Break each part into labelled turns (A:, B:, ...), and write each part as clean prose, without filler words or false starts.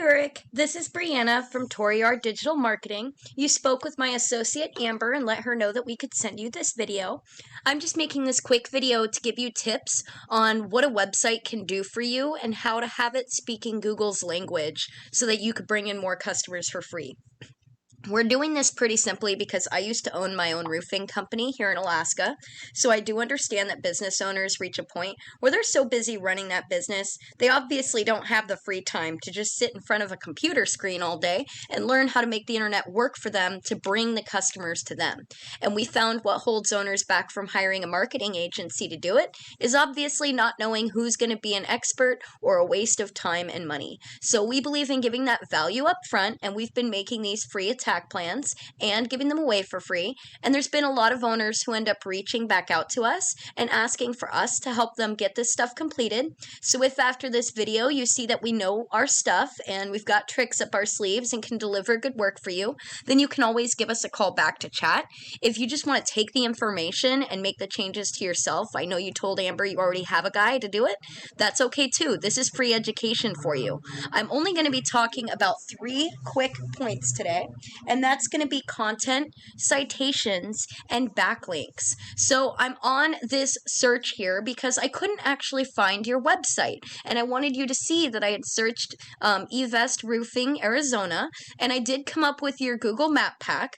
A: Eric, this is Brianna from Toriar Digital Marketing. You spoke with my associate Amber and let her know that we could send you this video. I'm just making this quick video to give you tips on what a website can do for you and how to have it speaking Google's language so that you could bring in more customers for free. We're doing this pretty simply because I used to own my own roofing company here in Alaska, so I do understand that business owners reach a point where they're so busy running that business, they obviously don't have the free time to just sit in front of a computer screen all day and learn how to make the internet work for them to bring the customers to them. And we found what holds owners back from hiring a marketing agency to do it is obviously not knowing who's going to be an expert or a waste of time and money. So we believe in giving that value up front, and we've been making these free attack plans and giving them away for free. And there's been a lot of owners who end up reaching back out to us and asking for us to help them get this stuff completed. So if after this video you see that we know our stuff and we've got tricks up our sleeves and can deliver good work for you, then you can always give us a call back to chat. If you just want to take the information and make the changes to yourself, I know you told Amber you already have a guy to do it. That's okay too. This is free education for you. I'm only going to be talking about 3 quick points today, and that's going to be content, citations, and backlinks. So I'm on this search here because I couldn't actually find your website, and I wanted you to see that I had searched Evest Roofing, Arizona, and I did come up with your Google Map pack.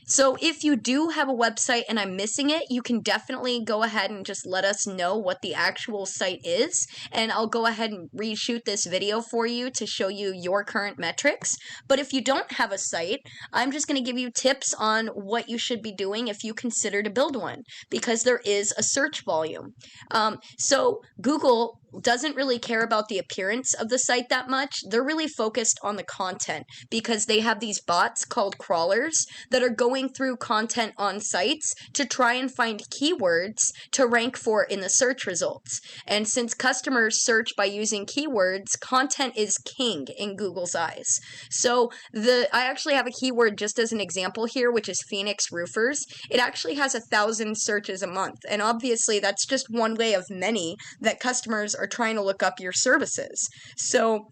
A: So if you do have a website and I'm missing it, you can definitely go ahead and just let us know what the actual site is, and I'll go ahead and reshoot this video for you to show you your current metrics. But if you don't have a site, I'm just going to give you tips on what you should be doing if you consider to build one, because there is a search volume. So Google doesn't really care about the appearance of the site that much. They're really focused on the content because they have these bots called crawlers that are going through content on sites to try and find keywords to rank for in the search results. And since customers search by using keywords, content is king in Google's eyes. So I actually have a keyword just as an example here, which is Phoenix roofers. It actually has 1,000 searches a month. And obviously that's just one way of many that customers are trying to look up your services. So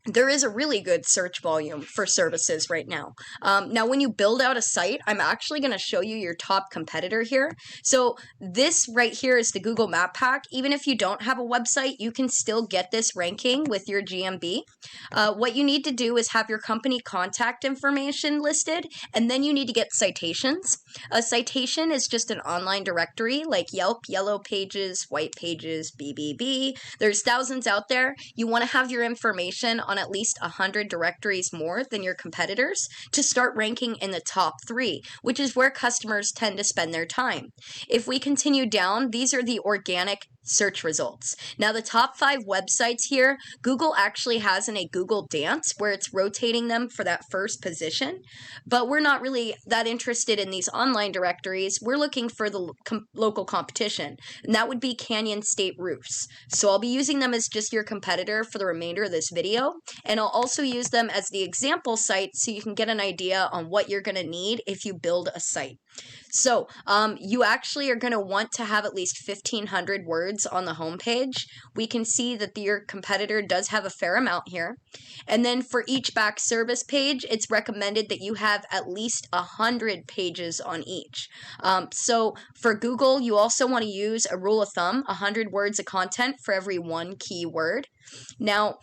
A: there is a really good search volume for services right now. Now, when you build out a site, I'm actually going to show you your top competitor here. So this right here is the Google Map Pack. Even if you don't have a website, you can still get this ranking with your GMB. What you need to do is have your company contact information listed, and then you need to get citations. A citation is just an online directory like Yelp, Yellow Pages, White Pages, BBB. There's thousands out there. You want to have your information on at least 100 directories more than your competitors to start ranking in the top 3, which is where customers tend to spend their time. If we continue down, these are the organic search results. Now, the top 5 websites here, Google actually has in a Google Dance where it's rotating them for that first position, but we're not really that interested in these online directories. We're looking for the local competition, and that would be Canyon State Roofs. So I'll be using them as just your competitor for the remainder of this video, and I'll also use them as the example site so you can get an idea on what you're going to need if you build a site. So you actually are going to want to have at least 1,500 words on the homepage. We can see that your competitor does have a fair amount here. And then for each back service page, it's recommended that you have at least 100 pages on each. So for Google, you also want to use a rule of thumb, 100 words of content for every 1 keyword. Now,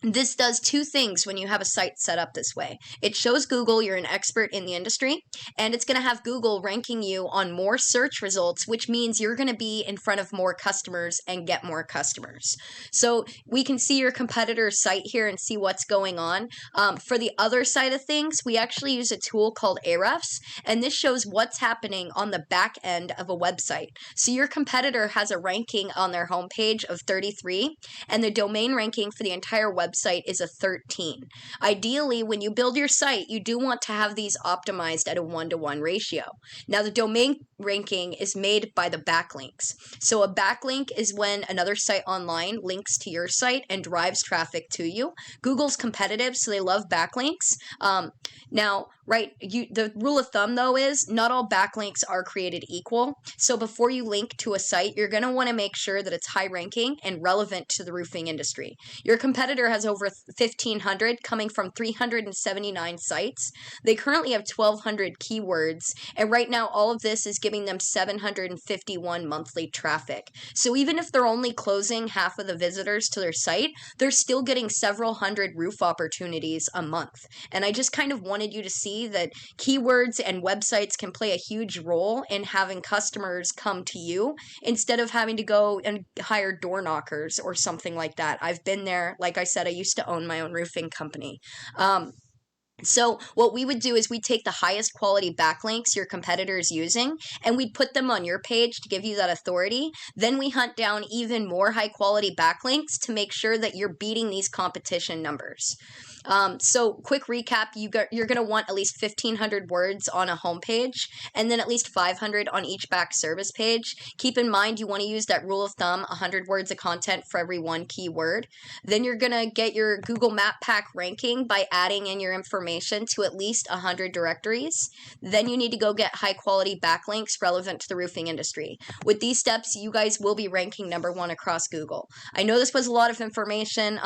A: this does 2 things when you have a site set up this way. It shows Google you're an expert in the industry, and it's going to have Google ranking you on more search results, which means you're going to be in front of more customers and get more customers. So we can see your competitor's site here and see what's going on. For the other side of things, we actually use a tool called Ahrefs, and this shows what's happening on the back end of a website. So your competitor has a ranking on their homepage of 33, and the domain ranking for the entire website is a 13. Ideally, when you build your site, you do want to have these optimized at a 1-to-1 ratio. Now, the domain ranking is made by the backlinks. So a backlink is when another site online links to your site and drives traffic to you. Google's competitive, so they love backlinks. Now, right? The rule of thumb though is not all backlinks are created equal. So before you link to a site, you're going to want to make sure that it's high ranking and relevant to the roofing industry. Your competitor has over 1,500 coming from 379 sites. They currently have 1,200 keywords, and right now all of this is giving them 751 monthly traffic. So even if they're only closing half of the visitors to their site, they're still getting several hundred roof opportunities a month. And I just kind of wanted you to see that keywords and websites can play a huge role in having customers come to you instead of having to go and hire door knockers or something like that. I've been there. Like I said, I used to own my own roofing company. So what we would do is we'd take the highest quality backlinks your competitor is using and we'd put them on your page to give you that authority. Then we hunt down even more high quality backlinks to make sure that you're beating these competition numbers. So quick recap, you're going to want at least 1,500 words on a homepage and then at least 500 on each back service page. Keep in mind you want to use that rule of thumb, 100 words of content for every one keyword. Then you're going to get your Google Map Pack ranking by adding in your information to at least 100 directories. Then you need to go get high quality backlinks relevant to the roofing industry. With these steps, you guys will be ranking #1 across Google. I know this was a lot of information.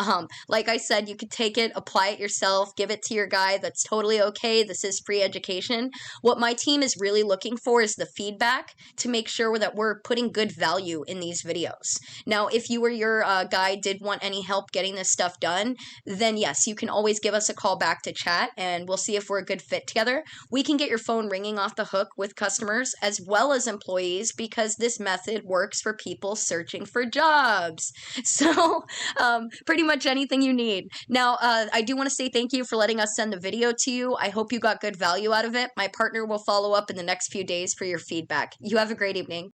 A: Like I said, you could take it, apply it yourself, give it to your guy. That's totally okay. This is free education. What my team is really looking for is the feedback to make sure that we're putting good value in these videos. Now, if you or your guy did want any help getting this stuff done, then yes, you can always give us a call back to chat and we'll see if we're a good fit together. We can get your phone ringing off the hook with customers as well as employees because this method works for people searching for jobs. So pretty much anything you need. Now, I do want to say thank you for letting us send the video to you. I hope you got good value out of it. My partner will follow up in the next few days for your feedback. You have a great evening.